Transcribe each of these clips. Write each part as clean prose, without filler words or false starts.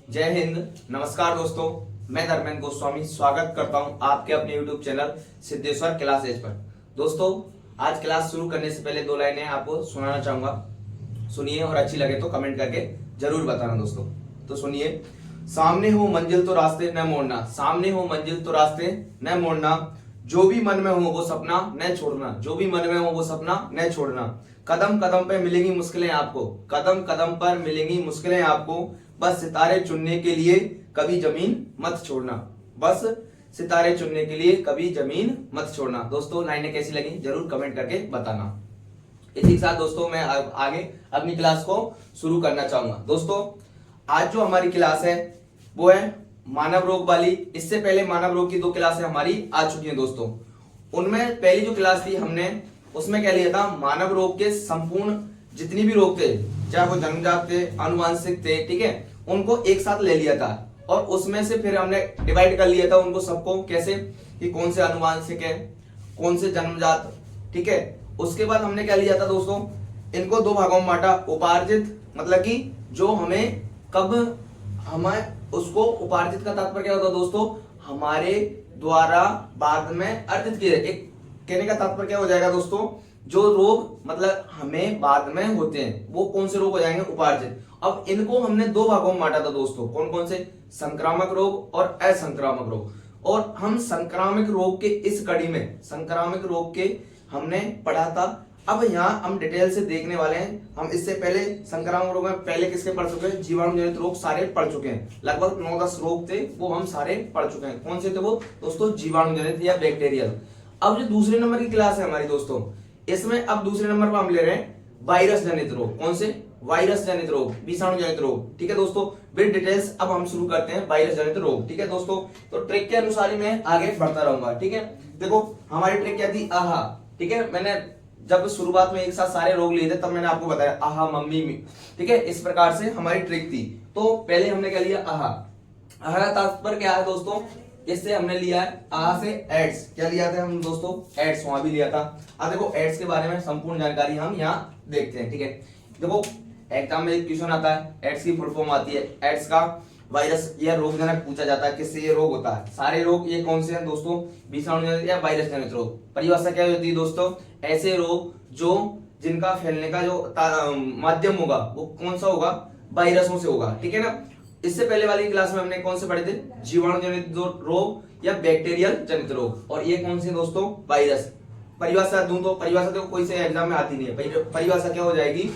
जय हिंद। नमस्कार दोस्तों, मैं धर्मेंद्र गोस्वामी स्वागत करता हूं आपके अपने YouTube चैनल सिद्धेश्वर क्लासेज पर। दोस्तों, आज क्लास शुरू करने से पहले दो लाइनें आपको सुनाना चाहूंगा। सुनिए और अच्छी लगे तो कमेंट करके जरूर बताना दोस्तों। तो सुनिए। सामने हो मंजिल तो रास्ते न मोड़ना, सामने हो मंजिल तो रास्ते न मोड़ना, जो भी मन में हो वो सपना न छोड़ना, जो भी मन में हो वो सपना न छोड़ना। कदम कदम पे मिलेंगी मुश्किलें आपको, कदम कदम पर मिलेंगी मुश्किलें आपको, बस सितारे चुनने के लिए कभी जमीन मत छोड़ना, बस सितारे चुनने के लिए कभी जमीन मत छोड़ना। दोस्तों, लाइनें कैसी लगी जरूर कमेंट करके बताना। इसी के साथ दोस्तों मैं आगे अपनी क्लास को शुरू करना चाहूंगा। दोस्तों, आज जो हमारी क्लास है वो है मानव रोग वाली। इससे पहले मानव रोग की दो क्लासें हमारी आ चुकी हैं दोस्तों। उनमें पहली जो क्लास थी हमने उसमें क्या लिया था, मानव रोग के संपूर्ण जितनी भी रोग थे, चाहे वो जन्मजात थे, आनुवांशिक थे, ठीक है, उनको एक साथ ले लिया था। और उसमें से फिर हमने डिवाइड कर लिया था उनको सबको, कैसे कि कौन से आनुवांशिक है, कौन से जन्मजात, ठीक है। उसके बाद हमने क्या लिया था दोस्तों, इनको दो भागों में बांटा। उपार्जित मतलब कि जो हमें कब हमें उसको, उपार्जित का तात्पर्य क्या होता है दोस्तों, हमारे द्वारा बाद में अर्जित किए। एक कहने का तात्पर्य क्या हो जाएगा दोस्तों, जो रोग मतलब हमें बाद में होते हैं वो कौन से रोग हो जाएंगे, उपार्जित। अब इनको हमने दो भागों में बांटा था दोस्तों, कौन कौन से, संक्रामक रोग और असंक्रामक रोग। और हम संक्रामक रोग के इस कड़ी में संक्रामक रोग के हमने पढ़ा था। अब यहाँ हम डिटेल से देखने वाले हैं। हम इससे पहले संक्रामक रोग में पहले किसके पढ़ चुके हैं, जीवाणु जनित रोग सारे पढ़ चुके हैं। लगभग 9-10 रोग थे वो हम सारे पढ़ चुके हैं। कौन से थे वो दोस्तों, जीवाणु जनित या बैक्टीरियल। अब जो दूसरे नंबर की क्लास है हमारी दोस्तों, इसमें अब दूसरे नंबर पर हम ले रहे हैं वायरस जनित रोग। कौन से, वायरस जनित रोग, विषाणु जनित रोग, ठीक है दोस्तों। विद डिटेल्स अब हम शुरू करते हैं वायरस जनित रोग, ठीक है दोस्तों। तो ट्रिक के अनुसार ही मैं आगे बढ़ता रहूंगा, ठीक है। देखो हमारी ट्रिक क्या थी, आहा, ठीक है। मैंने जब शुरुआत में एक साथ सारे रोग लिए थे तब मैंने आपको बताया आहा मम्मी, ठीक है। इस प्रकार से हमारी ट्रिक थी। तो पहले हमने क्या लिया, आहा। आहा का तात्पर्य क्या है दोस्तों, इससे हमने लिया है आ से एड्स। क्या लिया था हम दोस्तों, एड्स, वहां भी लिया था। अब देखो एड्स के बारे में संपूर्ण जानकारी हम यहाँ देखते हैं, ठीक है। देखो एग्जाम में एक क्वेश्चन आता है, एड्स की फुल फॉर्म आती है, एड्स का वायरस या रोगजनक पूछा जाता है, किससे ये रोग होता है। सारे रोग ये कौन से हैं दोस्तों, विषाणु जनित या वायरस जनित रोग। परिभाषा क्या होती है दोस्तों, ऐसे रोग जो जिनका फैलने का जो माध्यम होगा वो कौन सा होगा, वायरसों से होगा, ठीक है ना। इससे पहले वाली क्लास में हमने कौन से पढ़े थे, जीवाणु जनित रोग या बैक्टीरियल जनित रोग। और ये कौन से दोस्तों, वायरस। परिभाषा दूं तो परिभाषा तो कोई से एग्जाम में आती नहीं है। परिभाषा क्या हो जाएगी,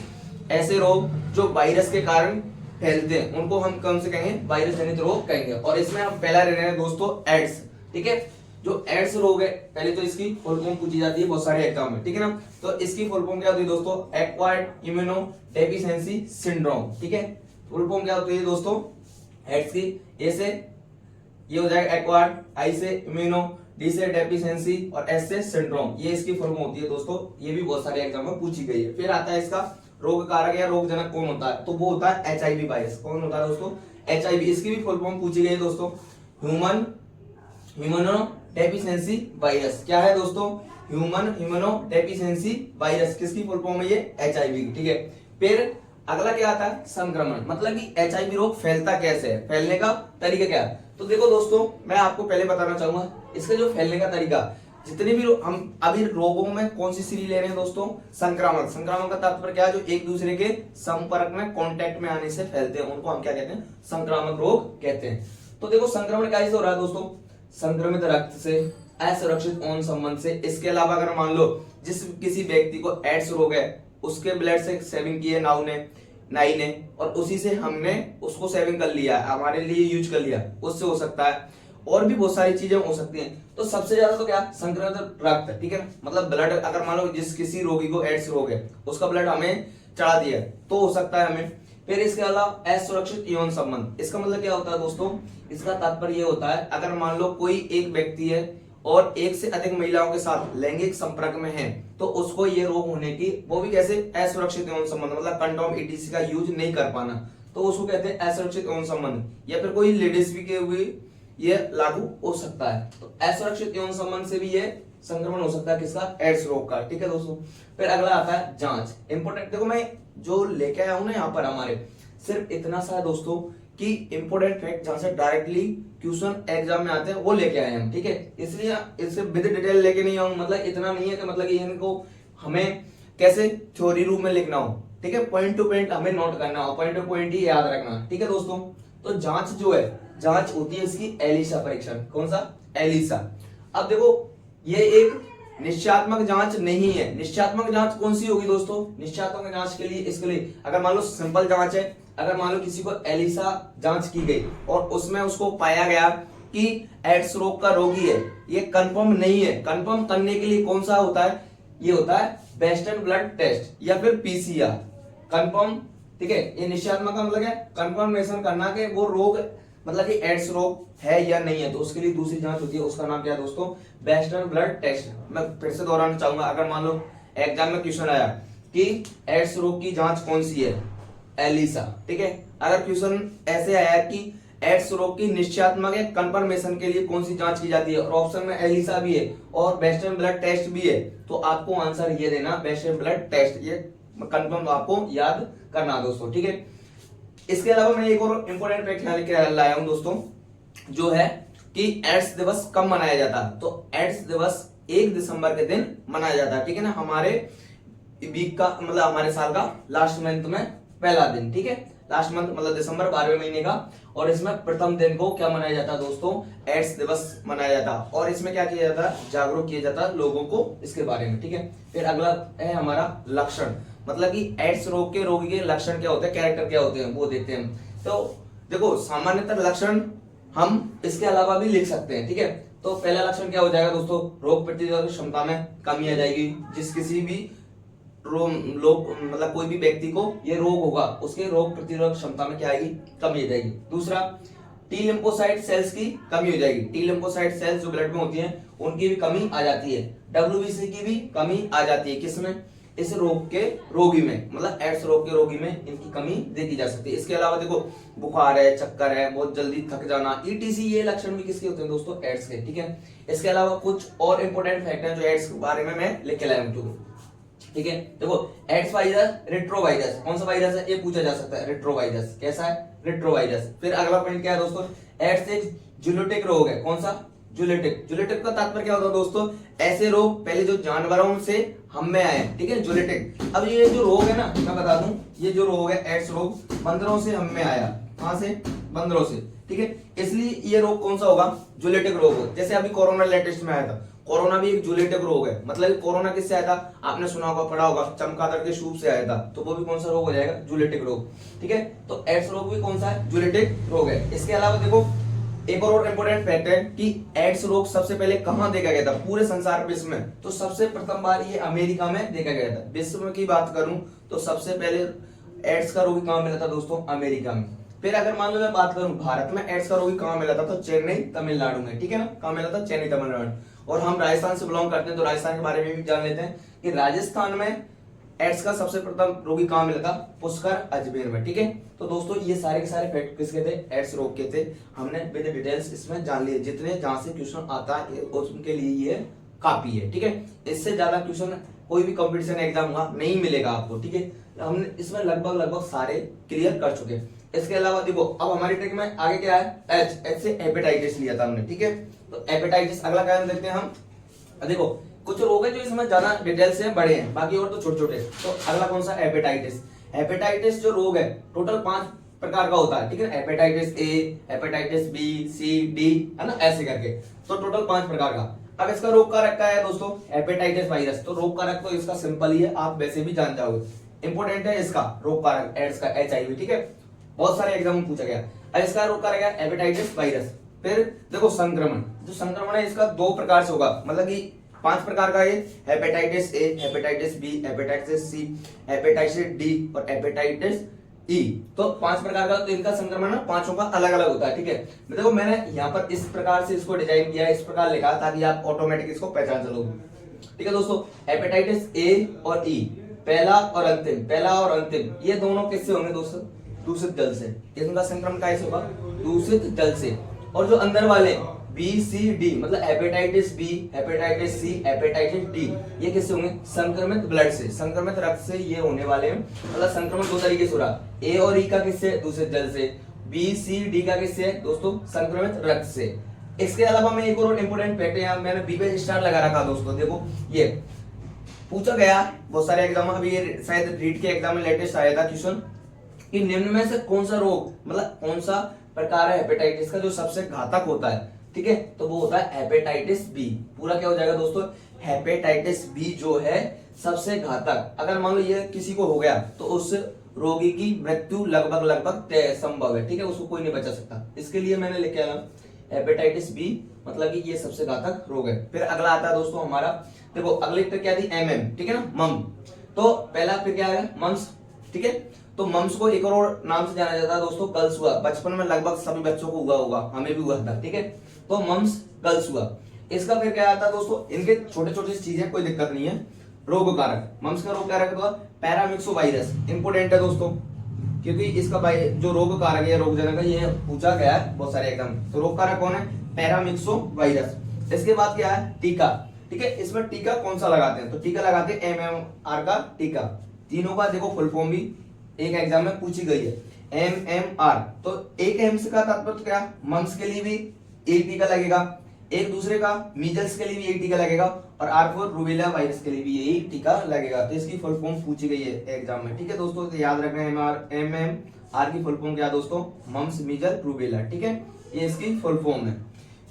ऐसे रोग जो वायरस के कारण फैलते हैं उनको हम कौन से कहेंगे, वायरस जनित रोग कहेंगे। और इसमें हम पहला ले रहे हैं दोस्तों एड्स, ठीक है। जो एड्स रोग है, पहले तो इसकी फुल फॉर्म पूछी जाती है बहुत सारे एग्जाम में, ठीक है ना। तो इसकी फुल फॉर्म क्या होती है दोस्तों, एक्वायर्ड इम्यूनो डेफिशिएंसी सिंड्रोम, ठीक है। फुल फॉर्म क्या होती है दोस्तों एड्स की, ए से ये हो जाएगा एक्वायर्ड, आई से इम्यूनो, डी से डेफिशिएंसी और एस से सिंड्रोम। ये इसकी फुल फॉर्म होती है दोस्तों। ये भी बहुत सारे एग्जाम में पूछी गई है। फिर आता है इसका रोग कारक या रोग जनक कौन होता है, तो वो होता है एचआईवी वायरस। कौन होता है दोस्तों, एचआईवी। इसकी भी फुल फॉर्म पूछी गई है दोस्तों, ह्यूमन इम्यूनो डेफिशिएंसी वायरस। क्या है दोस्तों, ह्यूमन इम्यूनो डेफिशिएंसी वायरस। किसकी फुल फॉर्म है ये, एचआईवी, ठीक है। फिर अगला क्या आता है, संक्रमण। मतलब कि एचआईवी रोग फैलता कैसे है, फैलने का तरीका क्या है। तो देखो दोस्तों, मैं आपको पहले बताना चाहूंगा इसका जो फैलने का तरीका। जितने भी हम अभी रोगों में कौन सी सीरीज ले रहे हैं दोस्तों, संक्रामक। संक्रामक का तात्पर्य क्या है, जो एक दूसरे के संपर्क में, कांटेक्ट में आने से फैलते हैं उनको हम क्या कहते हैं, संक्रामक रोग कहते हैं। तो देखो संक्रमण कैसे हो रहा है दोस्तों, संक्रमित रक्त से, असुरक्षित यौन संबंध से। इसके अलावा अगर मान लो जिस किसी व्यक्ति को एड्स रोग है उसके ब्लड से सेविंग की है नाई ने और उसी से हमने उसको सेविंग कर लिया, हमारे लिए यूज कर लिया, उससे हो सकता है। और भी बहुत सारी चीजें हो सकती हैं। तो सबसे ज्यादा तो क्या, संक्रमित रक्त, ठीक है ना। मतलब ब्लड, अगर मान लो जिस किसी रोगी को एड्स रोग है उसका ब्लड हमें चढ़ा दिया तो हो सकता है हमें। फिर इसके अलावा असुरक्षित यौन संबंध। इसका मतलब क्या होता है दोस्तों, इसका तात्पर्य ये होता है अगर मान लो कोई एक व्यक्ति है और एक से अधिक महिलाओं के साथ लैंगिक संपर्क में है तो उसको ये रोग होने की, वो भी कैसे, असुरक्षित यौन संबंध, मतलब कंडोम ईटीसी का यूज नहीं कर पाना, तो उसको कहते हैं असुरक्षित यौन संबंध। या फिर कोई लेडीज भी के हुए ये लागू हो सकता है। तो असुरक्षित यौन संबंध से भी ये संक्रमण हो सकता है किसका, एड्स रोग का, ठीक है दोस्तों। फिर अगला आता है जांच, इंपोर्टेंट। देखो मैं जो लेके आया हूं ना यहाँ पर हमारे, सिर्फ इतना सा है दोस्तों कि इंपोर्टेंट फैक्ट जहां से डायरेक्टली क्वेश्चन एग्जाम में आते हैं वो लेके आए हम, ठीक है। इसलिए इसे विद डिटेल लेके नहीं आऊंगा, मतलब इतना नहीं है कि मतलब इनको हमें कैसे थ्योरी रूप में लिखना हो, ठीक है। पॉइंट टू पॉइंट हमें नोट करना हो, पॉइंट टू पॉइंट ही याद रखना, ठीक है दोस्तों। तो जांच जो है, जांच होती है इसकी एलिसा परीक्षण। कौन सा? एलिसा। अब देखो ये एक निश्चयात्मक जांच नहीं है। निश्चयात्मक जांच कौन सी होगी दोस्तों? निश्चयात्मक जांच के लिए, इसके लिए अगर मान लो सिंपल जांच है, अगर मान लो किसी को एलिसा जांच की गई और उसमें उसको पाया गया कि एड्स रोग का रोगी है, ये कंफर्म नहीं है। कंफर्म करने के लिए कौन सा होता है? ये होता है वेस्टर्न ब्लड टेस्ट या फिर पीसीआर। कंफर्म, ठीक है। ये निश्चयात्मक का मतलब है कंफर्मेशन करना कि वो रोग मतलब कि एड्स रोग है या नहीं है, तो उसके लिए दूसरी जांच होती है, उसका नाम क्या है दोस्तों? Western blood test. मैं फिर से दोहराना चाहूंगा, अगर मान लो एग्जाम में क्वेश्चन आया कि एड्स रोग की जांच कौन सी है? एलिसा, ठीक है। अगर क्वेश्चन ऐसे आया कि एड्स रोग की निश्चयात्मक है कंफर्मेशन के लिए कौन सी जांच की जाती है, और ऑप्शन में एलिसा भी है और वेस्टर्न ब्लड टेस्ट भी है, तो आपको आंसर ये देना वेस्टर्न ब्लड टेस्ट। ये कंफर्म आपको याद करना दोस्तों, ठीक है। इसके अलावा मैं एक और इंपॉर्टेंट फैक्ट यहाँ लेके लाया हूं दोस्तों, जो है कि एड्स दिवस कब मनाया जाता है। तो एड्स दिवस 1 दिसंबर के दिन मनाया जाता है, ठीक है ना। हमारे वीक का मतलब हमारे साल का लास्ट मंथ में पहला दिन, ठीक है। लास्ट मंथ मतलब दिसंबर 12वें महीने का, और इसमें प्रथम दिन को क्या मनाया जाता है दोस्तों? एड्स दिवस मनाया जाता है। और इसमें क्या किया जाता है? जागरूक किया जाता है लोगों को इसके बारे में, ठीक है। फिर अगला है हमारा लक्षण, मतलब कि एड्स रोग के रोगी के लक्षण क्या होते हैं, कैरेक्टर क्या होते हैं, वो देखते हैं। तो देखो सामान्यतः लक्षण हम इसके अलावा भी लिख सकते हैं, ठीक है। तो पहला लक्षण क्या हो जाएगा दोस्तों? रोग प्रतिरोधक क्षमता में कमी आ जाएगी। जिस किसी भी लोग मतलब कोई भी व्यक्ति को ये रोग होगा, उसके रोग प्रतिरोधक क्षमता में क्या आएगी? कमी आ जाएगी। दूसरा, टी लिम्फोसाइट सेल्स की कमी हो जाएगी। टी लिम्फोसाइट सेल्स जो ब्लड में होती हैं उनकी भी कमी आ जाती है। डब्ल्यूबीसी की भी कमी आ जाती है। किसमें? इस रोग के रोगी में, मतलब एड्स रोग के रोगी में इनकी कमी देखी जा सकती है। इसके अलावा देखो बुखार है, चक्कर है, बहुत जल्दी थक जाना, ईटीसी, ये लक्षण भी किसके होते हैं दोस्तों? एड्स के, ठीक है। इसके अलावा कुछ और इंपोर्टेंट फैक्ट हैं जो एड्स के बारे में मैं लिख के लाया हूं, ठीक है। देखो एड्स वायरस, रेट्रोवायरस, कौन सा वायरस है ये पूछा जा सकता है। रेट्रोवायरस कैसा है? रेट्रोवायरस। फिर अगला पॉइंट क्या है दोस्तों? एड्स एक जूनोटिक रोग है। कौन सा? जूनोटिक। जूनोटिक का तात्पर्य क्या होता है दोस्तों? ऐसे रोग पहले जो जानवरों से हम में आए, ठीक है, जूनोटिक। अब ये जो रोग है ना, मैं बता दूं, ये जो रोग है एड्स रोग बंदरों से हम में आया। कहां से? बंदरों से, ठीक है। इसलिए ये रोग कौन सा होगा? जूनोटिक रोग हो। जैसे अभी कोरोना लेटेस्ट में आया था, कोरोना भी एक जूनोटिक रोग है। मतलब कोरोना किससे आया था? आपने सुना होगा, पढ़ा होगा, चमगादड़ के सूप से आया था, तो वो भी कौन सा रोग हो जाएगा? जूनोटिक रोग, ठीक है। तो एड्स रोग भी कौन सा है? जूनोटिक रोग है। इसके अलावा देखो एक और इंपोर्टेंट फैक्ट है कि एड्स रोग सबसे पहले कहां देखा गया था पूरे संसार विश्व में? तो सबसे प्रथम बार ये अमेरिका में देखा गया था। विश्व में की बात करूं तो सबसे पहले एड्स का रोगी कहां मिला था दोस्तों? अमेरिका में। फिर अगर मान लो मैं बात करूं भारत में एड्स का रोगी कहां मिला था, तो चेन्नई तमिलनाडु में, ठीक है ना। कहां मिला था? चेन्नई तमिलनाडु। और हम राजस्थान से बिलोंग करते हैं तो राजस्थान के बारे में भी जान लेते हैं कि राजस्थान में एड्स का सबसे प्रथम रोगी कहां मिला था? पुष्कर अजमेर में, ठीक है। तो दोस्तों ये सारे के सारे फैक्ट किसके थे? एड्स रोग के थे। हमने विद डिटेल्स इसमें जान लिए, जितने जहां से क्वेश्चन आता है उनके लिए ये काफी है, ठीक है। इससे ज्यादा क्वेश्चन कोई भी कंपटीशन एग्जाम हुआ नहीं मिलेगा आपको, ठीक है। हमने इसमें लगभग सारे क्लियर कर चुके हैं। इसके अलावा देखो अब हमारी ट्रिक में आगे क्या है? एच से हेपेटाइटिस लिया था हमने, ठीक है। तो हेपेटाइटिस अगला क्या देखते हैं हम। देखो कुछ रोग है जो इसमें ज्यादा डिटेल से बड़े हैं, बाकी और तो छोटे छोटे। तो अगला कौन सा? हेपेटाइटिस। हेपेटाइटिस जो रोग है टोटल 5 प्रकार का होता है, ठीक है। Hepatitis A, hepatitis B, C, D, है ना, ऐसे करके। तो टोटल 5 प्रकार का। अब इसका रोग कारक क्या है दोस्तों? Hepatitis virus. तो रोग कारक तो इसका सिंपल ही है, आप वैसे भी जान जाओगे। इंपोर्टेंट है इसका रोग कारक एड्स का, HIV, ठीक है। बहुत सारे एग्जाम में पूछा गया। अब इसका रोग कारक है हेपेटाइटिस वायरस। फिर देखो संक्रमण, जो संक्रमण है इसका 2 प्रकार से होगा, मतलब कि 5 प्रकार का है। Hepatitis A, hepatitis B, hepatitis C, hepatitis D और हेपेटाइटिस ई। तो 5 प्रकार का, तो इनका संक्रमण ना पांचों का अलग अलग होता है, ठीक है। देखो मैंने यहाँ पर इस प्रकार से इसको डिजाइन किया है, इस प्रकार लिखा ताकि आप ऑटोमेटिक इसको पहचान चलोगे, ठीक है दोस्तों। हेपेटाइटिस ए और ई, पहला और अंतिम, पहला और अंतिम, ये दोनों किससे होंगे दोस्तों? दूषित जल से। इनका संक्रमण कैसे होगा? दूषित जल से। और जो अंदर वाले बी, सी, डी, मतलब hepatitis B, hepatitis C, hepatitis D, ये किससे होंगे? संक्रमित ब्लड से, संक्रमित रक्त से ये होने वाले हैं। मतलब संक्रमण 2 तरीके से हो रहा है। ए और ई का किससे? दूषित जल से। बी सी डी का किससे है दोस्तों, संक्रमित रक्त से। इसके अलावा मैं एक और इंपोर्टेंट फैक्ट यहाँ मैंने बी पे स्टार लगा रखा दोस्तों, देखो ये पूछा गया बहुत सारे एग्जाम, अभी ये शायद रीट के एग्जाम में लेटेस्ट आया था क्वेश्चन कि निम्न में से कौन सा रोग, मतलब कौन सा प्रकार है हेपेटाइटिस का जो सबसे घातक होता है, ठीक है, तो वो होता है हेपेटाइटिस बी। पूरा क्या हो जाएगा दोस्तों, हेपेटाइटिस बी जो है सबसे घातक। अगर मान लो ये किसी को हो गया तो उस रोगी की मृत्यु लगभग तय संभव है, ठीक है, उसको कोई नहीं बचा सकता। इसके लिए मैंने लिखा है हेपेटाइटिस बी, मतलब कि ये सबसे घातक रोग है। फिर अगला आता है दोस्तों हमारा, देखो अगली ट्रिक क्या थी, एमएम, ठीक है ना, मम। तो पहला फिर क्या है, मम्स, ठीक है। तो मम्स को एक और नाम से जाना जाता है दोस्तों, गल्स हुआ। बचपन में लगभग सभी बच्चों को हुआ होगा, हमें भी हुआ था, ठीक है। तो मम्स गल्स हुआ। इसका फिर क्या आता है दोस्तों, इनके छोटे छोटे चीजें, कोई दिक्कत नहीं है। रोग कारक, मम्स का रोग कारक होगा पैरामिक्सोवायरस, इंपोर्टेंट है दोस्तों, क्योंकि इसका जो रोग कारक है, रोगजनक है, ये पूछा गया है बहुत सारे एग्जाम। तो रोग कारक कौन है, पैरामिक्सोवायरस। इसके बाद क्या है, टीका, ठीक है। इसमें टीका कौन सा लगाते हैं, तो टीका लगाते हैं एमएमआर का टीका। तीनों का देखो फुल फॉर्म भी एक एग्जाम में पूछी गई है, एमएमआर। तो एक एम से का तात्पर्य क्या, मम्स के लिए भी एक टीका लगेगा, एक दूसरे का मीजल्स के लिए भी एक टीका लगेगा, और आर फॉर रूबेला वायरस के लिए भी यही टीका लगेगा। तो इसकी फुल फॉर्म पूछी गई है एग्जाम में, ठीक है दोस्तों। तो याद रखना है एमएमआर की फुल फॉर्म क्या दोस्तों, मम्स मीजल रूबेला, ठीक है, ये इसकी फुल फॉर्म है।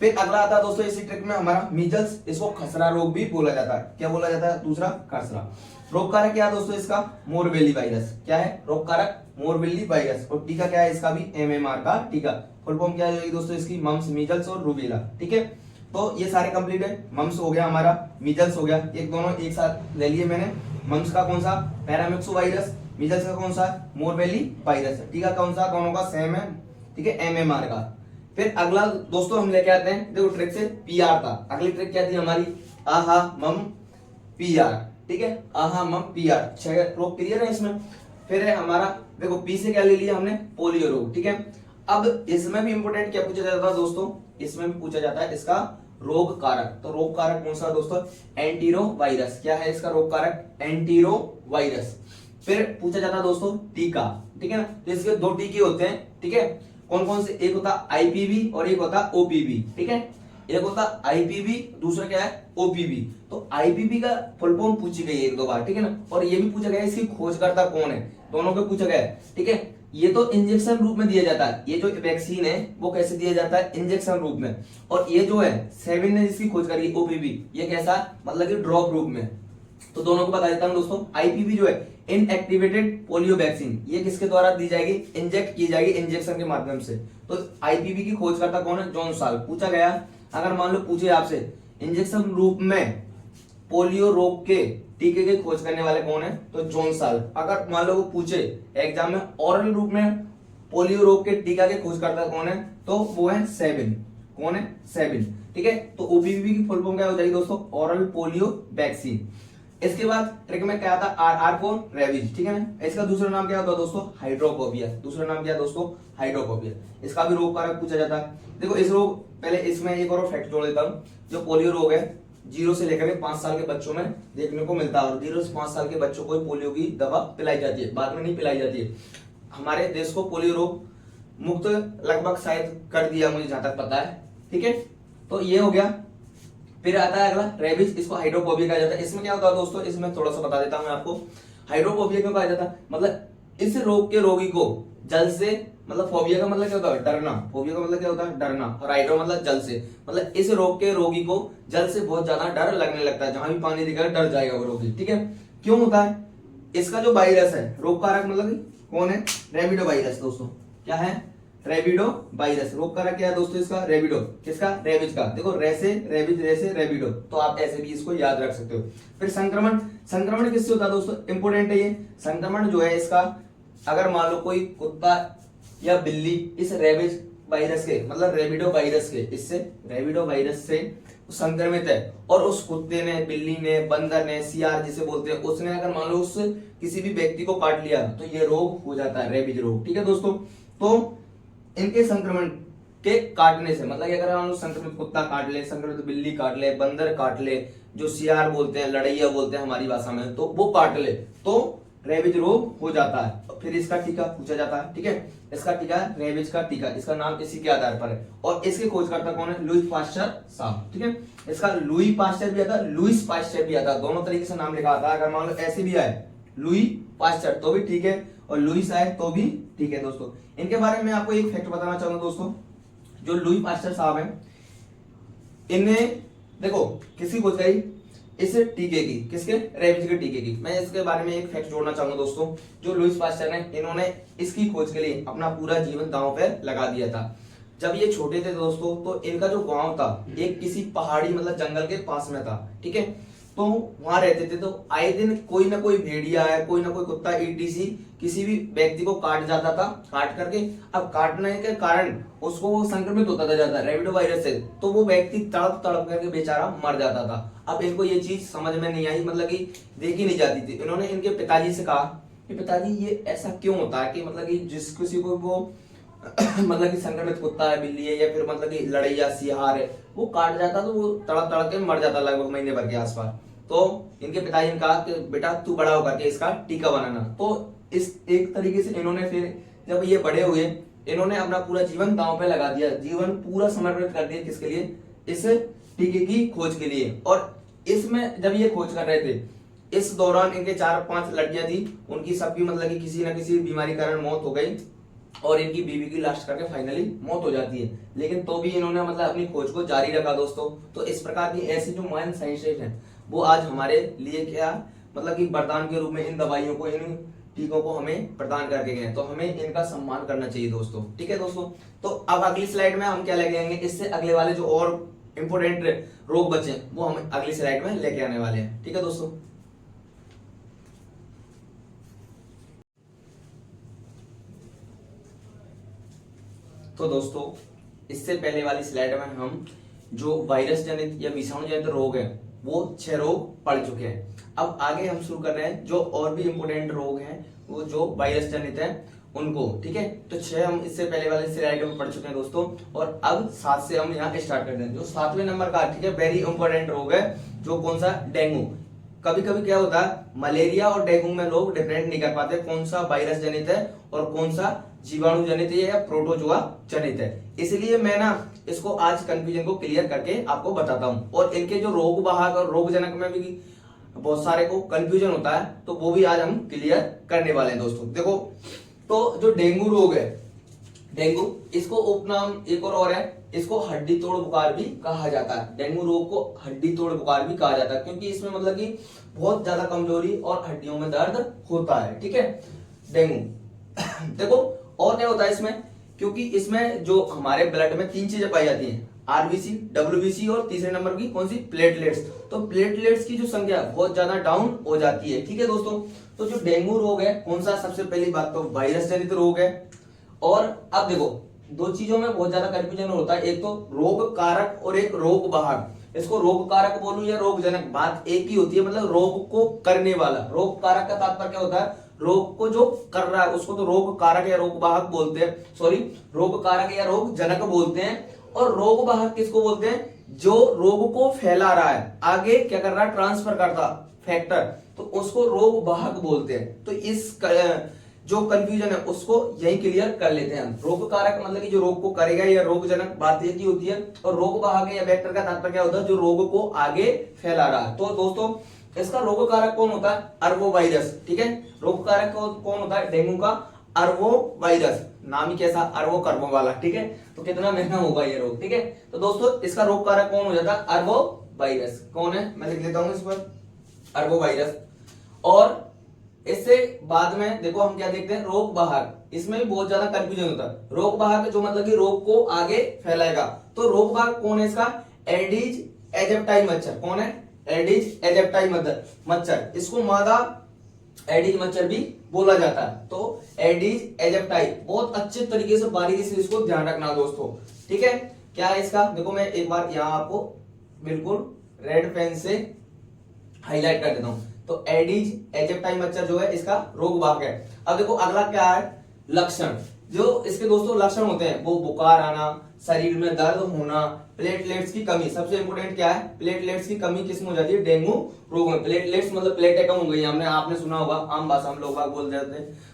फिर अगला आता है दोस्तों इसी ट्रिक में हमारा मीजल्स, इसको खसरा रोग भी बोला जाता है। क्या बोला जाता है, दूसरा खसरा। रोग कारक क्या है दोस्तों इसका, मोरबेली वायरस। क्या है रोग कारक, मोरबेली वायरस। और टीका क्या है इसका भी, एमएमआर का टीका। फुल फॉर्म क्या है दोस्तों इसकी, मम्स मीजल्स और रूबेला, ठीक है। तो ये सारे कंप्लीट है, मम्स हो गया हमारा, मीजल्स हो गया, एक दोनों एक साथ ले लिए मैंने। मम्स का कौन सा, पैरामिक्सोवायरस, मीजल्स का कौन सा, मोरबेली वायरस, टीका कौन सा, दोनों का सेम है, ठीक है, एमएमआर का। फिर अगला दोस्तों हम लेके आते हैं, देखो ट्रिक से पीआर था। अगली ट्रिक क्या थी हमारी, आहा मम पीआर, ठीक है, आहा मम पीआर, छह रोग क्लियर है इसमें। फिर है हमारा, देखो पी से क्या ले लिया हमने, पोलियो रोग, ठीक है। अब इसमें भी इंपोर्टेंट क्या पूछा जाता है दोस्तों, इसमें भी पूछा जाता है इसका रोग कारक। तो रोग कारक कौन सा दोस्तों, एंटीरो वायरस। क्या है इसका रोग कारक, एंटीरो वायरस। फिर पूछा जाता है दोस्तों टीका, ठीक है ना। तो इसके दो टीके होते हैं, ठीक है, कौन कौन से, एक होता है आईपीवी और एक होता है ओपीवी, ठीक है। एक होता है आईपीवी, दूसरा क्या है ओपीवी। तो आईपीवी का फुल फॉर्म पूछी गई है एक दो बार, ठीक है ना। और ये भी पूछा गया है इसकी खोजकर्ता कौन है, दोनों को पूछा गया है, ठीक है। ये तो इंजेक्शन रूप में दिया जाता है, ये जो वैक्सीन है वो कैसे दिया जाता है, इंजेक्शन रूप में। और ये जो है सेविन ने जिसकी खोज करी ओपीवी, ये कैसा, मतलब कि ड्रॉप रूप में। तो दोनों को बता देता हूं दोस्तों। आईपीवी जो है इनएक्टिवेटेड पोलियो वैक्सीन, ये किसके द्वारा दी जाएगी, इंजेक्ट की जाएगी इंजेक्शन के माध्यम से। तो आईपीवी की खोजकर्ता कौन है, जॉन साल। पूछा गया, अगर मान लो पूछे आपसे इंजेक्शन रूप में पोलियो रोग के टीके की खोज करने वाले कौन है, तो जॉन साल। अगर मान लो वो पूछे एग्जाम में ओरल रूप में पोलियो रोग के टीका के खोजकर्ता कौन है, तो वो है सेविन। कौन है, सेविन, ठीक है। तो ओपीवी की फुल फॉर्म क्या हो जाएगी दोस्तों, ओरल पोलियो वैक्सीन। इसके बाद ट्रिक में क्या आता है, आर फॉर रेबीज, ठीक है ना। इसका दूसरा नाम क्या होता है दोस्तों, हाइड्रोफोबिया। दूसरा नाम क्या है दोस्तों, हाइड्रोफोबिया। इसका भी रोग कारक पूछा जाता है। देखो इस रोग, पहले इसमें एक और फैक्ट जोड़ देता हूं, जो पोलियो रोग है 0 से लेकर 5 साल के बच्चों में देखने को मिलता है। और 0 से 5 साल के बच्चों को पोलियो की दवा पिलाई जाती है, बाद में नहीं पिलाई जाती है। हमारे देश को पोलियो रोग मुक्त लगभग शायद कर दिया, मुझे जहां तक पता है, ठीक है। तो ये हो गया। फिर आता है अगला रेबीज, इसको हाइड्रोफोबिया कहा जाता है। इसमें क्या होता है दोस्तों, इसमें थोड़ा सा बता देता हूं मैं आपको। हाइड्रोफोबिया क्यों कहा जाता है, मतलब इस रोग के रोगी को जल से, मतलब फोबिया का मतलब क्या होता है, डरना। फोबिया का मतलब क्या होता है, डरना। और हाइड्रो मतलब जल से, मतलब इस रोग के रोगी को जल से बहुत ज्यादा डर लगने लगता है, जहां भी पानी दिखेगा डर जाएगा वो रोगी, ठीक है। क्यों होता है, इसका जो वायरस है, रोग कारक मतलब कौन है, रेबिडो वायरस दोस्तों। क्या है, रेबिडो वायरस। रोग कारक क्या है दोस्तों इसका, रेबिडो। किसका, रेबिज का। देखो रेसे रेबिज, रेसे रेबिडो, तो आप ऐसे भी इसको याद रख सकते हो। फिर संक्रमण, संक्रमण किससे होता है दोस्तों, इंपोर्टेंट है ये। संक्रमण जो है इसका, अगर मान लो कोई कुत्ता या बिल्ली इस रेबिज वायरस के, मतलब रेबिडो वायरस के, इससे रेबिडो वायरस से संक्रमित है, और उस कुत्ते ने, बिल्ली ने, बंदर ने, सियार जिसे बोलते हैं, उसने अगर मान लो उस किसी भी व्यक्ति को काट लिया, तो ये रोग हो जाता है, रेबिज रोग, ठीक है दोस्तों। तो इनके संक्रमण के काटने से, मतलब अगर मान लो संक्रमित कुत्ता काट ले, संक्रमित बिल्ली काट ले, बंदर काट ले, जो सियार बोलते हैं, लड़ैया बोलते हैं हमारी भाषा में, तो वो काट ले, तो रेबीज रोग हो जाता है। फिर इसका टीका पूछा जाता है, ठीक है, इसका टीका रेबीज का टीका, इसका नाम इसी के आधार पर है। और इसके खोजकर्ता कौन है? लुई पास्चर साहब, ठीक है। इसका लुई पास्चर भी आता है, लुईस पास्चर भी आता है, दोनों तरीके से नाम लिखा आता है। अगर मान लो ऐसे भी आए लुई पास्चर तो भी ठीक है, और लुईस आए तो भी ठीक है। दोस्तों इनके बारे में आपको एक फैक्ट बताना चाहूंगा दोस्तों, जो लुई पास्चर साहब हैं, इन्हें देखो किसकी खोज करी? इस टीके की, किसके? रेबीज के टीके की। मैं इसके बारे में एक फैक्ट जोड़ना चाहूंगा दोस्तों, जो लुईस पास्चर ने, इन्होंने इसकी खोज के लिए अपना पूरा जीवन दांव पे लगा दिया था। जब ये छोटे थे दोस्तों, तो इनका जो गांव था एक किसी पहाड़ी मतलब जंगल के पास में था, ठीक है। तो वहां रहते थे, तो आए दिन कोई ना कोई भेड़िया है, कोई ना कोई कुत्ता ईटीसी किसी भी व्यक्ति को काट जाता था, काट करके, अब काटने के कारण उसको वो संक्रमित होता था ज्यादा रैबिडो वायरस से, तो वो व्यक्ति तड़प तड़प करके बेचारा मर जाता था। अब इनको ये चीज समझ में नहीं आई, मतलब कि देखी नहीं जाती थी। इन्होंने इनके पिताजी से कहा कि पिताजी ये ऐसा क्यों होता है कि मतलब कि जिस किसी को वो मतलब कि संक्रमित कुत्ता है, बिल्ली है, या फिर मतलब कि लड़ैया सियार है, वो काट जाता तो वो तड़प तड़प के मर जाता लगभग महीने भर के आसपास। तो इनके पिताजी ने कहा कि बेटा तू बड़ा होकर के इसका टीका बनाना। तो इस एक तरीके से इन्होंने फिर जब ये बड़े हुए, इन्होंने अपना पूरा जीवन दांव पे लगा दिया, जीवन पूरा समर्पित कर दिया किसके लिए? इस टीके की खोज के लिए। और इसमें जब ये खोज कर रहे थे, इस दौरान इनके 4-5 लड़कियां थी, उनकी सबकी मतलब कि किसी ना किसी बीमारी के कारण मौत हो गई, और इनकी बीवी की लास्ट करके फाइनली मौत हो जाती है। लेकिन तो भी इन्होंने मतलब अपनी खोज को जारी रखा दोस्तों। तो इस प्रकार की ऐसी जो महान साइंटिस्ट हैं, वो आज हमारे लिए क्या मतलब कि वरदान के रूप में इन दवाइयों को, इन टीकों को हमें प्रदान करके गए, तो हमें इनका सम्मान करना चाहिए दोस्तों, ठीक है दोस्तों। तो अब अगली स्लाइड में हम क्या लेके आएंगे, इससे अगले वाले जो और इंपोर्टेंट रोग बचे वो हम अगली स्लाइड में लेके आने वाले हैं, ठीक है दोस्तों। तो दोस्तों इससे पहले वाली स्लाइड में हम जो वायरस जनित या विषाणु जनित रोग है वो 6 रोग पढ़ चुके हैं। अब आगे हम शुरू कर रहे हैं जो और भी इंपोर्टेंट रोग हैं, वो जो वायरस जनित है उनको, ठीक है। तो 6 हम इससे पहले वाले स्लाइड में पढ़ चुके हैं दोस्तों, और अब 7 से हम यहाँ स्टार्ट करते हैं। जो 7वें नंबर का, ठीक है, वेरी इंपोर्टेंट रोग है, जो कौन सा? डेंगू। कभी कभी क्या होता है, मलेरिया और डेंगू में लोग डिफरेंट नहीं कर पाते कौन सा वायरस जनित है और कौन सा जीवाणु जनित है या प्रोटोजोआ जनित है। इसलिए मैं ना इसको आज कंफ्यूजन को क्लियर करके आपको बताता हूँ। और इनके जो रोग वाहक और रोग जनक में भी बहुत सारे को कंफ्यूजन होता है, तो वो भी आज हम क्लियर करने वाले हैं दोस्तों। देखो, तो जो डेंगू रोग है, डेंगू, इसको उपनाम एक और है, इसको हड्डी तोड़ बुखार भी कहा जाता है। डेंगू रोग को हड्डी तोड़ बुखार भी कहा जाता है, क्योंकि इसमें मतलब कि बहुत ज्यादा कमजोरी और हड्डियों में दर्द होता है, ठीक है, डेंगू। देखो और क्या होता है इसमें, क्योंकि इसमें जो हमारे ब्लड में 3 चीजें पाई जाती हैं, आरबीसी, डब्ल्यूबीसी और तीसरे नंबर की कौन सी? प्लेटलेट्स। तो प्लेटलेट्स की जो संख्या बहुत ज्यादा डाउन हो जाती है, ठीक है दोस्तों। तो जो डेंगू रोग है कौन सा? सबसे पहली बात तो वायरस जनित रोग है। और अब देखो, 2 चीजों में बहुत ज्यादा कंफ्यूजन होता है, एक तो रोग कारक और एक रोग वाहक। इसको रोग कारक बोलूं या रोग जनक, बात एक ही होती है, मतलब रोग को करने वाला। रोग कारक का तात्पर्य क्या होता है? रोग को जो कर रहा है उसको तो रोग कारक या रोग वाहक बोलते हैं, सॉरी, रोग कारक या रोग जनक बोलते हैं। और रोग वाहक किसको बोलते हैं? जो रोग को फैला रहा है, आगे क्या कर रहा है? ट्रांसफर करता फैक्टर, तो उसको रोग वाहक बोलते हैं। तो इस जो कंफ्यूजन है उसको यही क्लियर कर लेते हैं हम। रोग कारक मतलब कि जो रोग को करेगा, या रोग जनक बात एक ही होती है। और रोग वाहक या वेक्टर का तात्पर्य क्या होता है? जो रोग को आगे फैला रहा है। तो दोस्तों इसका रोग कारक कौन होता है? अर्बो वायरस, ठीक है। रोग कारक कौन होता है? डेंगू का अर्बो वायरस, नाम ही कैसा, अर्बो कर्बो वाला, ठीक है। तो कितना महंगा होगा ये रोग, ठीक है। तो दोस्तों इसका रोग कारक कौन हो जाता है? अर्बो वायरस। कौन है? मैं लिख लेता हूं इस पर, अर्बो वायरस। और इससे बाद में देखो हम क्या देखते हैं, रोग वाहक। इसमें भी बहुत ज्यादा कंफ्यूजन होता है। रोग वाहक जो मतलब कि रोग को आगे फैलाएगा। तो रोग वाहक कौन है इसका? एडिज एजिप्टाई मच्छर। कौन है? एडिज एजिप्टाई मच्छर। इसको मादा एडिज मच्छर भी बोला जाता है। तो एडिज एजिप्टाई, बहुत अच्छे तरीके से बारीकी से इसको ध्यान रखना दोस्तों, ठीक है। क्या है इसका? देखो मैं एक बार यहाँ आपको बिल्कुल रेड पेन से हाईलाइट कर देता हूं। तो एडिज एजिप्टाई मच्छर जो है इसका रोग वाहक है। अब देखो अगला क्या है? लक्षण। जो इसके दोस्तों लक्षण होते हैं वो बुखार आना, शरीर में दर्द होना, प्लेटलेट्स की कमी। सबसे इंपोर्टेंट क्या है, प्लेटलेट्स की कमी किसमें हो जाती है, डेंगू रोग में। प्लेटलेट्स मतलब प्लेटें कम हो गई, हमने आपने सुना होगा, आम भाषा में लोग बाग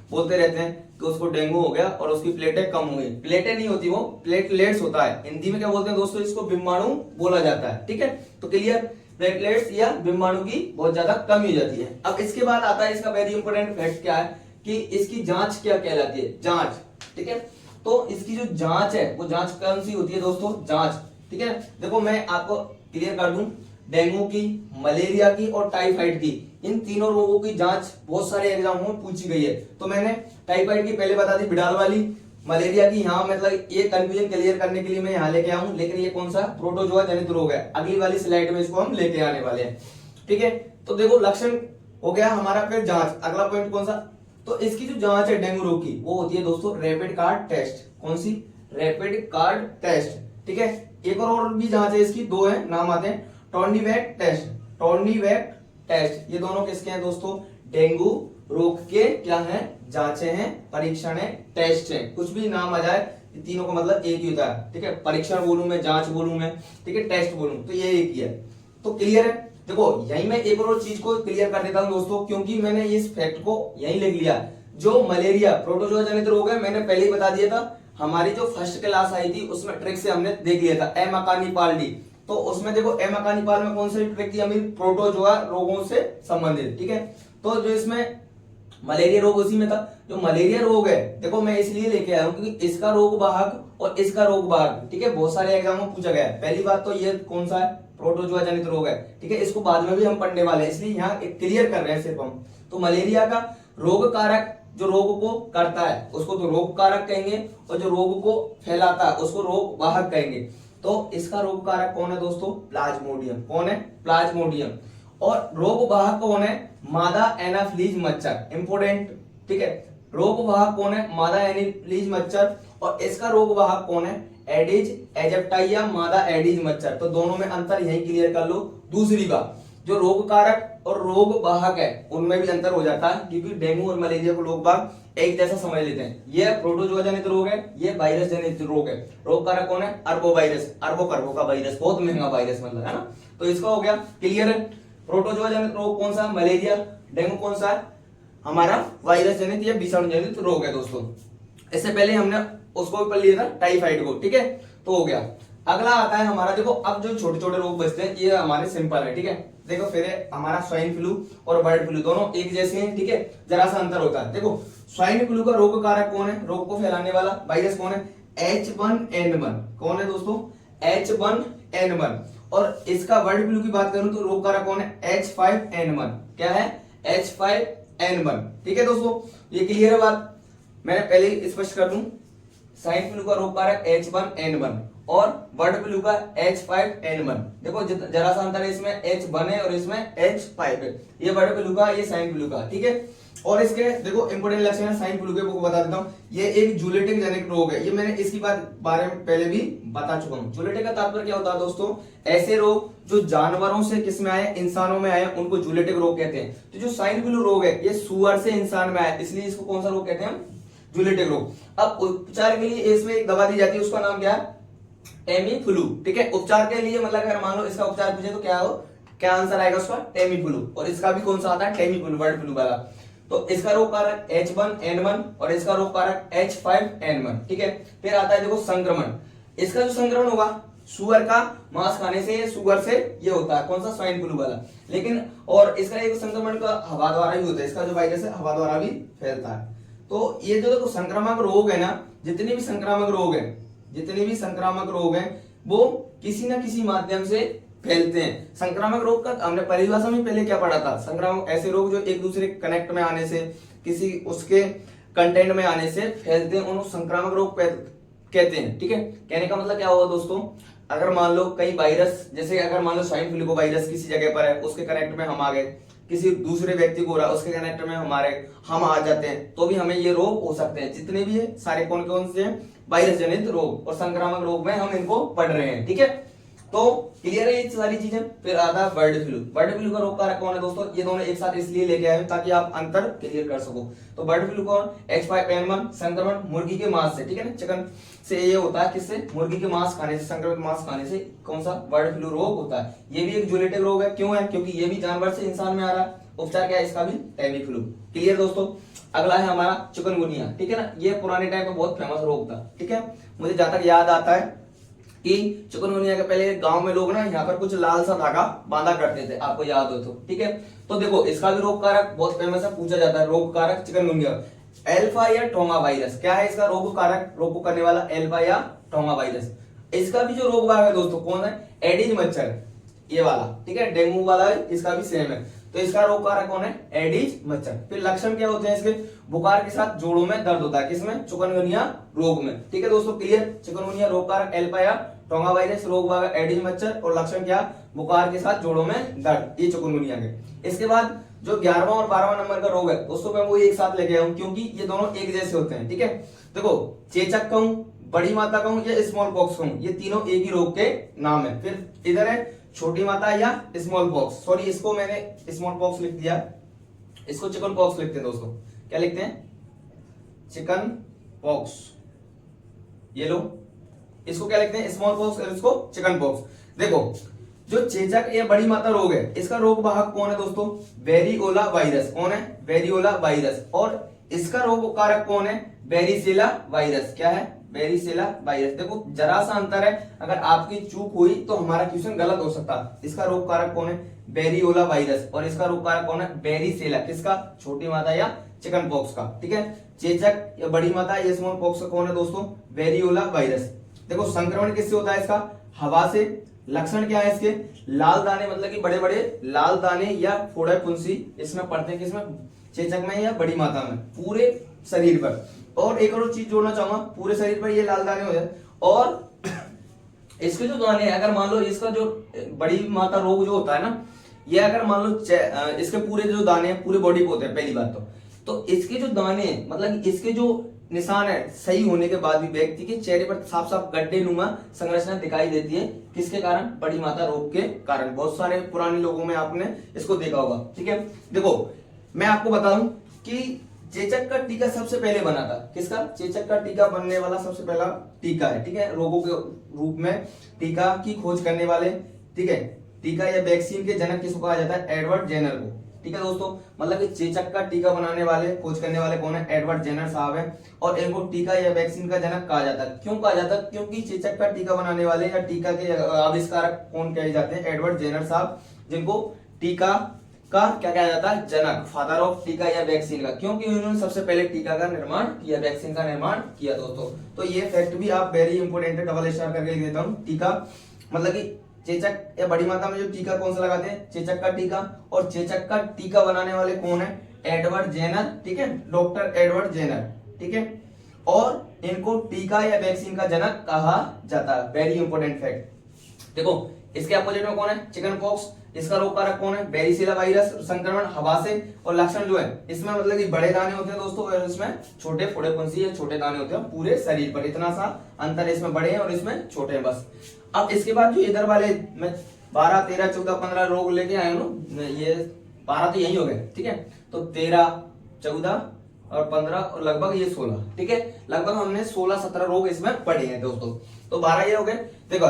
बोलते रहते हैं कि उसको डेंगू हो गया और उसकी प्लेटें कम हो गई। प्लेटें नहीं होती, वो प्लेटलेट्स होता है। हिंदी में क्या बोलते हैं दोस्तों, इसको बिम्बाणु बोला जाता है। ठीक है, तो क्लियर, प्लेटलेट्स या बिम्बाणु की बहुत ज्यादा कमी हो जाती है। अब इसके बाद आता है इसका वेरी इंपोर्टेंट फैक्ट क्या है कि इसकी जांच क्या कहलाती है, जांच। ठीक है, तो इसकी जो जांच है वो जांच कौन सी होती है दोस्तों, जांच। ठीक है, देखो मैं आपको क्लियर कर दूं, डेंगू की, मलेरिया की और टाइफाइड की, इन तीनों रोगों की जांच बहुत सारे एग्जामों में पूछी गई है। तो मैंने टाइफाइड की पहले बता दी, बिडाल वाली। मलेरिया की यहाँ मतलब ये कंफ्यूजन क्लियर करने के लिए मैं यहाँ लेके आऊं, लेकिन ये कौन सा प्रोटोजोआ जनित रोग है, अगली वाली स्लाइड में इसको हम लेके आने वाले हैं। ठीक है, तो देखो लक्षण हो गया हमारा, फिर जांच। अगला पॉइंट कौन सा, तो इसकी जो जांच है डेंगू रोग की वो होती है दोस्तों रैपिड कार्ड टेस्ट। कौन सी, रैपिड कार्ड टेस्ट। ठीक है, एक और भी जांच है इसकी, दो है, नाम आते हैं, टोर्निवेट टेस्ट, टोर्निवेट टेस्ट। ये दोनों किसके हैं दोस्तों, डेंगू रोग के क्या है, जांचे हैं, परीक्षण है, टेस्ट है। कुछ भी नाम आ जाए, ये तीनों का मतलब एक ही होता है। ठीक है, परीक्षण बोलूं मैं, जांच बोलूं मैं, ठीक है, टेस्ट बोलूं, तो ये एक ही है। तो क्लियर है। देखो यही मैं एक और चीज को क्लियर कर देता हूं दोस्तों, क्योंकि मैंने इस फैक्ट को यही लिख लिया। जो मलेरिया प्रोटोजोआ जनित रोग है, मैंने पहले ही बता दिया था, हमारी जो फर्स्ट क्लास आई थी उसमें ट्रिक से हमने देख लिया था, ए मकानी पाल डी। तो उसमें देखो ए मकानी पाल में कौन सी ट्रिक थी, हमें प्रोटोजोआ रोगों से संबंधित। ठीक है, तो जो इसमें मलेरिया रोग उसी में था। जो मलेरिया रोग है देखो मैं इसलिए लेके आया हूं क्योंकि इसका रोग वाहक और इसका रोग वाहक, ठीक है, बहुत सारे एग्जाम में पूछा गया है। पहली बात तो ये कौन सा है, प्रोटोजोआ जनित रोग है। ठीक है, इसको बाद में भी हम पढ़ने वाले हैं, इसलिए यहाँ क्लियर कर रहे हैं सिर्फ हम। तो मलेरिया का रोग कारक जो रोग को करता है उसको तो रोग कारक कहेंगे, और जो रोग को फैलाता है उसको रोग वाहक कहेंगे। तो इसका रोग कारक कौन है दोस्तों, प्लाज्मोडियम। कौन है, प्लाज्मोडियम। और रोग वाहक कौन है, मादा एनाफिलीज मच्छर। इंपोर्टेंट, ठीक है, रोग वाहक कौन है, मादा एनाफिलीज मच्छर। और इसका रोग वाहक कौन है, एडिज एजिप्टाई या मादा एडिज मच्छर। तो दोनों में अंतर यही क्लियर कर लो। दूसरी बात, जो रोग कारक और रोग वाहक है उनमें भी अंतर हो जाता है, क्योंकि डेंगू और मलेरिया को लोग बाग एक जैसा समझ लेते हैं। ये प्रोटोजोआ जनित रोग है, ये वायरस जनित रोग है। रोग कारक कौन है, अरबो वायरस, अरबो करबो का वायरस, बहुत महंगा वायरस मतलब, है ना। तो इसका हो गया क्लियर है। प्रोटोजोआ जनित रोग कौन सा, मलेरिया। डेंगू कौन सा है, हमारा वायरस जनित या विषाणु जनित रोग है दोस्तों। इससे पहले हमने उसको पढ़ लिया था, टाइफाइड को। ठीक है, तो हो गया। अगला आता है हमारा, देखो अब जो छोटे छोटे रोग बचते हैं ये हमारे सिंपल है। ठीक है, देखो फिर हमारा स्वाइन फ्लू और बर्ड फ्लू दोनों एक जैसे हैं। ठीक है, जरा सा अंतर होता है। देखो स्वाइन फ्लू का रोग कारक कौन है, रोग को फैलाने वाला वायरस कौन है, H1N1। कौन है दोस्तों, H1N1। और इसका बर्ड फ्लू की बात करूं तो रोग कारक कौन है, H5N1। क्या है, H5N1। ठीक है दोस्तों, ये क्लियर है बात, मैंने पहले ही स्पष्ट कर दूं। स्वाइन फ्लू का रोग कारक H1N1 और बर्ड फ्लू का H5N1। देखो जरा सा अंतर है, इसमें H1 है और इसमें H5 है। ये बर्ड फ्लू का, ये स्वाइन फ्लू का। ठीक है, और इसके देखो इंपोर्टेंट लक्षण है स्वाइन फ्लू के, वो बता देता हूं। ये एक जूलेटिक जनित रोग है, ये मैंने इसकी बारे में पहले भी बता चुका हूं। जूलेटिक का तात्पर्य क्या होता है दोस्तों, ऐसे रोग जो जानवरों से किसमें आए, इंसानों में आए, उनको जूलेटिक रोग कहते हैं। तो जो स्वाइन फ्लू रोग है ये सुअर से इंसान में आया, इसलिए इसको कौन सा रोग कहते हैं, जूलेटिक रोग। अब उपचार के लिए इसमें एक दवा दी जाती है, उसका नाम क्या है, टेमीफ्लू। ठीक है, उपचार के लिए मतलब अगर मान लो इसका उपचार पूछे तो क्या हो, क्या आंसर आएगा उसका, टेमीफ्लू। और इसका भी कौन सा आता है, टेमीफ्लू, बर्ड फ्लू वाला। तो इसका रोग कारक H1N1 और इसका रोग कारक H5N1। ठीक है, फिर आता है देखो संक्रमण। इसका जो संक्रमण होगा सुअर का मांस खाने से, सुअर से ये होता है, कौन सा, स्वाइन फ्लू वाला। लेकिन और इसका एक संक्रमण का हवा द्वारा भी होता है, इसका जो वायरस है हवा द्वारा भी फैलता है। तो ये जो देखो संक्रामक रोग है ना, जितने भी संक्रामक रोग है, जितने भी संक्रामक रोग हैं वो किसी ना किसी माध्यम से फैलते हैं। संक्रामक रोग का हमने परिभाषा में पहले क्या पढ़ा था, संक्रामक ऐसे रोग जो एक दूसरे कनेक्ट में आने से, किसी उसके कंटेंट में आने से फैलते हैं, उनको संक्रामक रोग कहते हैं। ठीक है, कहने का मतलब क्या हुआ दोस्तों, अगर मान लो कई वायरस, जैसे अगर मान लो स्वाइन फ्लू को वायरस किसी जगह पर है, उसके कनेक्ट में हम आ गए, किसी दूसरे व्यक्ति को हो रहा है उसके कनेक्ट में हम आ जाते हैं, तो भी हमें ये रोग हो सकते हैं। जितने भी है सारे कौन कौन से हैं, वायरस जनित रोग और संक्रामक रोग में हम इनको पढ़ रहे हैं। ठीक है, तो क्लियर है ये सारी चीजें। फिर आता है बर्ड फ्लू। बर्ड फ्लू का रोग कारक कौन है दोस्तों? ये दोनों एक साथ इसलिए लेके आए ताकि आप अंतर क्लियर कर सको। तो बर्ड फ्लू कौन? H5N1 संक्रमण मुर्गी के मांस से, ठीक है ना, चिकन से ये होता है। किससे? मुर्गी के मांस खाने से, संक्रमित मांस खाने से कौन सा बर्ड फ्लू रोग होता है। ये भी एक जूलेटिक रोग है। क्यों है? क्योंकि ये भी जानवर से इंसान में आ रहा है। उपचार क्या है इसका भी? टेमी फ्लू। क्लियर दोस्तों। अगला है हमारा चिकनगुनिया, ठीक है ना। ये पुराने टाइम में बहुत फेमस रोग था, ठीक है। मुझे जहां तक याद आता है कि चिकनगुनिया के पहले गांव में लोग ना यहाँ पर कुछ लाल सा धागा बांधा करते थे, आपको याद हो तो, ठीक है। तो देखो इसका भी रोग कारक बहुत फेमस है, पूछा जाता है रोग कारक चिकनगुनिया। एल्फा या टोंगा वायरस। क्या है इसका रोग कारक? रोग को करने वाला एल्फा या टोंगा वायरस। इसका भी जो रोग कारक है दोस्तों कौन है? एडिज मच्छर, ये वाला, ठीक है। डेंगू वाला है, इसका भी सेम है। तो इसका रोग कारक कौन है? एडिज मच्छर। फिर लक्षण क्या होते हैं इसके? बुखार के साथ जोड़ों में दर्द होता है। किसमें? चिकनगुनिया रोग में, ठीक है दोस्तों। क्लियर। चिकनगुनिया रोग कारक एल्फा या टोंगा वायरस, रोग कारक एडिज मच्छर, और लक्षण क्या? बुखार के साथ जोड़ों में दर्द, ये चिकनगुनिया के। इसके बाद जो 11वां और 12वां नंबर का रोग है दोस्तों, मैं वो एक साथ लेके आया हूं क्योंकि ये दोनों एक जैसे होते हैं, ठीक है। देखो चेचक कहूं, बड़ी माता कहूं या स्मॉल पॉक्स कहूं, ये तीनों एक ही रोग के नाम है। फिर इधर है छोटी माता या स्मॉल पॉक्स। सॉरी, इसको मैंने स्मॉल पॉक्स लिख दिया, इसको चिकन पॉक्स लिखते हैं दोस्तों। क्या लिखते हैं? Chicken pox. ये लो, इसको क्या लिखते हैं? स्मॉल पॉक्स, और इसको चिकन पॉक्स। देखो जो चेचक या बड़ी माता रोग है, इसका रोग वाहक कौन है दोस्तों? वेरिओला वायरस। कौन है? वेरिओला वायरस। और इसका रोग कारक कौन है? Varicella virus. क्या है? Varicella virus. देखो जरा सा अंतर है, अगर आपकी चूक हुई तो हमारा क्वेश्चन गलत हो सकता है। इसका रोग कारक कौन है? वेरिओला वायरस। और इसका रोग कारक कौन है? वेरिसेला। किसका? छोटी माता या चिकन पॉक्स का, ठीक है। चेचक या बड़ी माता या स्मॉल पॉक्स का कौन है दोस्तों? वेरिओला वायरस। देखो संक्रमण किससे होता है इसका? हवा से। लक्षण क्या है इसके? लाल दाने, मतलब कि बड़े बड़े लाल दाने या फोड़ा फुंसी इसमें पड़ते हैं। किसमें? चेचक में या बड़ी माता में, पूरे शरीर पर। और एक और चीज जोड़ना चाहूंगा, पूरे शरीर पर ये लाल दाने हो जाए। और इसके जो दाने, अगर मान लो इसका जो बड़ी माता रोग जो होता है ना, ये अगर मान लो इसके पूरे जो दाने हैं पूरे बॉडी पे होते हैं पहली बात तो इसके जो दाने, मतलब इसके जो निशान है, सही होने के बाद भी व्यक्ति के चेहरे पर साफ साफ गड्ढे नुमा संरचना दिखाई देती है। किसके कारण? बड़ी माता रोग के कारण। बहुत सारे पुराने लोगों में आपने इसको देखा होगा, ठीक है। देखो मैं आपको बता दूं कि चेचक का टीका सबसे पहले बना था। किसका? चेचक का टीका बनने वाला सबसे पहला टीका है, ठीक है। रोगों के रूप में टीका की खोज करने वाले, ठीक है, टीका या वैक्सीन के जनक किसको कहा जाता है? एडवर्ड जेनर को, ठीक है दोस्तों। मतलब कि चेचक का टीका बनाने वाले, खोज करने वाले कौन है? एडवर्ड जेनर साहब है। और इनको टीका या वैक्सीन का जनक कहा जाता है। क्यों कहा जाता है? क्योंकि चेचक का टीका बनाने वाले या टीका के आविष्कारक कौन कहे जाते हैं? एडवर्ड जेनर साहब, जिनको टीका का क्या कहा जाता है? जनक, फादर ऑफ टीका या वैक्सीन का। क्योंकि उन्होंने सबसे पहले टीका का निर्माण किया, वैक्सीन का निर्माण किया दोस्तों। तो ये फैक्ट भी आप वेरी इंपोर्टेंट है, डबल स्टार करके लिख देता हूं। टीका मतलब कि चेचक या बड़ी माता में जो टीका कौन सा लगाते हैं? चेचक का टीका। और चेचक का टीका बनाने वाले कौन है? एडवर्ड जेनर, ठीक है, डॉक्टर एडवर्ड जेनर, ठीक है। और इनको टीका या वैक्सीन का जनक कहा जाता है। Very important fact. देखो इसके अपोजिट में कौन है? Chicken pox. इसका रोग कारक कौन है? Varicella virus. संक्रमण हवा से। और लक्षण जो है इसमें मतलब कि बड़े दाने होते हैं दोस्तों, और इसमें छोटे फोड़े फुंसी या छोटे दाने होते हैं पूरे शरीर पर। इतना सा अंतर, इसमें बड़े हैं और इसमें छोटे हैं, बस। अब इसके बाद जो इधर वाले मैं 12, 13, 14, 15 रोग लेके आया हूँ, ये 12 तो यही हो गए, ठीक है। तो 13, 14 और 15 और लगभग ये 16, ठीक है। लगभग हमने 16-17 रोग इसमें पढ़े हैं दोस्तों। तो 12 ये हो गए। देखो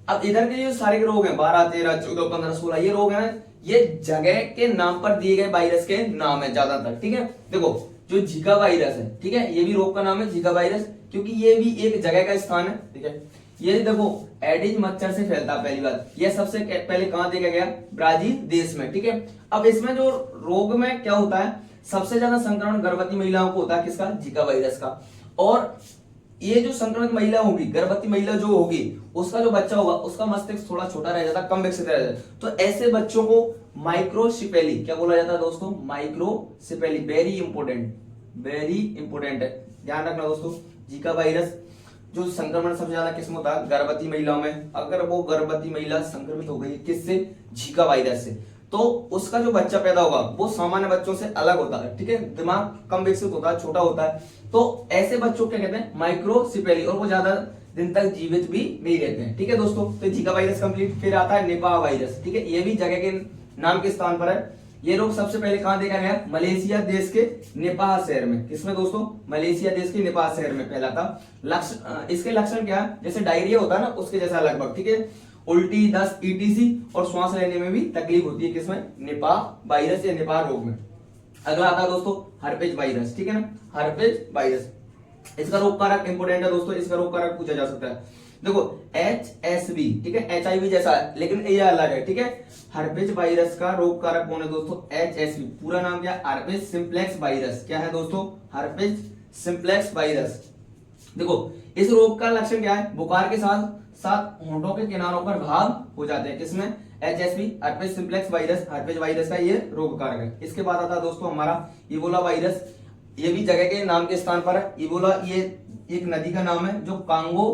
अब इधर के जो सारे रोग हैं 12, 13, 14, 15, 16 ये रोग हैं, ये जगह के नाम पर दिए गए वायरस के नाम है ज्यादातर, ठीक है। देखो जो जीका वायरस है, ठीक है, ये भी रोग का नाम है जीका वायरस, क्योंकि ये भी एक जगह का स्थान है, ठीक है। ये देखो एडिज मच्छर से फैलता है, पहली बात। ये सबसे पहले कहां देखा गया? ब्राजील देश में, ठीक है। अब इसमें जो रोग में क्या होता है, सबसे ज्यादा संक्रमण गर्भवती महिलाओं को होता है। किसका? जीका वायरस का। और ये जो संक्रमित महिला होगी, गर्भवती महिला जो होगी, उसका जो बच्चा होगा उसका मस्तिष्क थोड़ा छोटा रह जाता है, कम विकसित रह जाता है। तो ऐसे बच्चों को माइक्रोसिपेली क्या बोला जाता है दोस्तों? माइक्रोसिपेली। वेरी इंपोर्टेंट है, ध्यान रखना दोस्तों। जीका वायरस जो संक्रमण सबसे ज्यादा किस में होता है? गर्भवती महिलाओं में। अगर वो गर्भवती महिला संक्रमित हो गई किससे? जीका वायरस से, तो उसका जो बच्चा पैदा होगा वो सामान्य बच्चों से अलग होता है, ठीक है। दिमाग कम विकसित होता है, छोटा होता है। तो ऐसे बच्चों क्या कहते हैं? माइक्रोसिपेली। और वो ज्यादा दिन तक जीवित भी नहीं रहते हैं। ठीक है दोस्तों, तो जीका वायरस कंप्लीट। फिर आता है निपाह वायरस। ठीक है, ये भी जगह के नाम के स्थान पर है। ये रोग सबसे पहले कहां देखा गया? मलेशिया देश के निपाह शहर में। किसमें दोस्तों? मलेशिया देश के निपाह शहर में फैला था। लक्षण, इसके लक्षण क्या है? जैसे डायरिया होता है ना, उसके जैसा लगभग। ठीक है, उल्टी, दस्त, ईटीसी और श्वास लेने में भी तकलीफ होती है। किसमें? निपाह वायरस या निपाह रोग में। अगला आता है दोस्तों हर्पेज वायरस। ठीक है ना, हर्पेज वायरस, इसका रोग कारक इंपोर्टेंट है दोस्तों, इसका रोग कारक पूछा जा सकता है। देखो HSV, ठीक है, HIV जैसा है लेकिन ये अलग है। ठीक है, हर्पेज वायरस का रोग कारक कौन है दोस्तों? HSV। पूरा नाम क्या है? हर्पेज सिंप्लेक्स वायरस। क्या है दोस्तों? हर्पेज सिंप्लेक्स वायरस। देखो इस रोग का लक्षण क्या है? बुखार के साथ साथ होंठों के किनारों पर घाव हो जाते हैं। किसमें? HSV, हर्पेज सिंप्लेक्स वायरस, हर्पेज वायरस का ये रोग कारक है। इसके बाद आता है दोस्तों हमारा इबोला वायरस। ये भी जगह के नाम के स्थान पर है। इबोला ये एक नदी का नाम है जो कांगो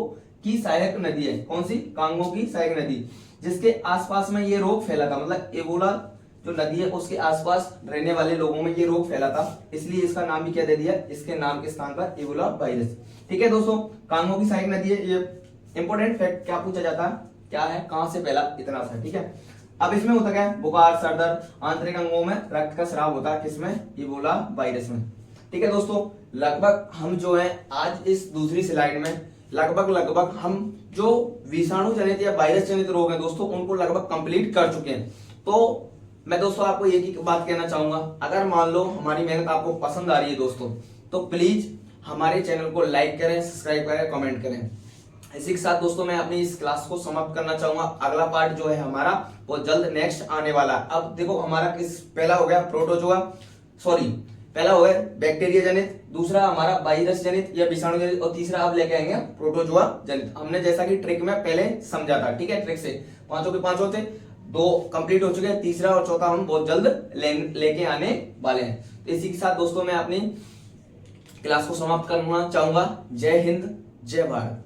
की सहायक नदी है। कौन सी? कांगो की सहायक नदी, जिसके आसपास में ये रोग फैला था। मतलब इबोला जो नदी है उसके आसपास रहने वाले लोगों में ये रोग फैला था, इसलिए इसका नाम भी क्या दे दिया? इसके नाम के स्थान पर इबोला वायरस। ठीक है दोस्तों, कांगो की सहायक नदी है। ये इंपोर्टेंट फैक्ट क्या पूछा जाता है? क्या है? कहां से फैला? इतना सा। ठीक है, अब इसमें होता क्या है? बुखार, सर दर्द, आंतरिक अंगों में रक्त का स्राव होता है। किसमें? इबोला वायरस में। ठीक है दोस्तों, लगभग हम जो है आज इस दूसरी स्लाइड में लगभग हम जो विषाणु जनित या वायरस जनित रोग है दोस्तों उनको लगभग कंप्लीट कर चुके हैं। तो मैं दोस्तों आपको एक ही बात कहना चाहूंगा, अगर मान लो हमारी मेहनत आपको पसंद आ रही है दोस्तों, तो प्लीज हमारे चैनल को लाइक करें, सब्सक्राइब करें, कमेंट करें। इसी के साथ दोस्तों मैं अपनी इस क्लास को समाप्त करना चाहूंगा। अगला पार्ट जो है हमारा वो जल्द नेक्स्ट आने वाला है। अब देखो हमारा किस पहला हो गया प्रोटोजोआ, पहला हो गया बैक्टीरिया जनित, दूसरा हमारा वायरस जनित या विषाणु जनित, और तीसरा अब लेके आएंगे प्रोटोजोआ जनित। हमने जैसा कि ट्रिक में पहले समझा था। ठीक है, ट्रिक से पांचों के पांचों थे, 2 कंप्लीट हो चुके हैं, तीसरा और चौथा हम बहुत जल्द लेके आने वाले हैं। तो इसी के साथ दोस्तों मैं अपनी क्लास को समाप्त करना चाहूंगा। जय हिंद, जय भारत।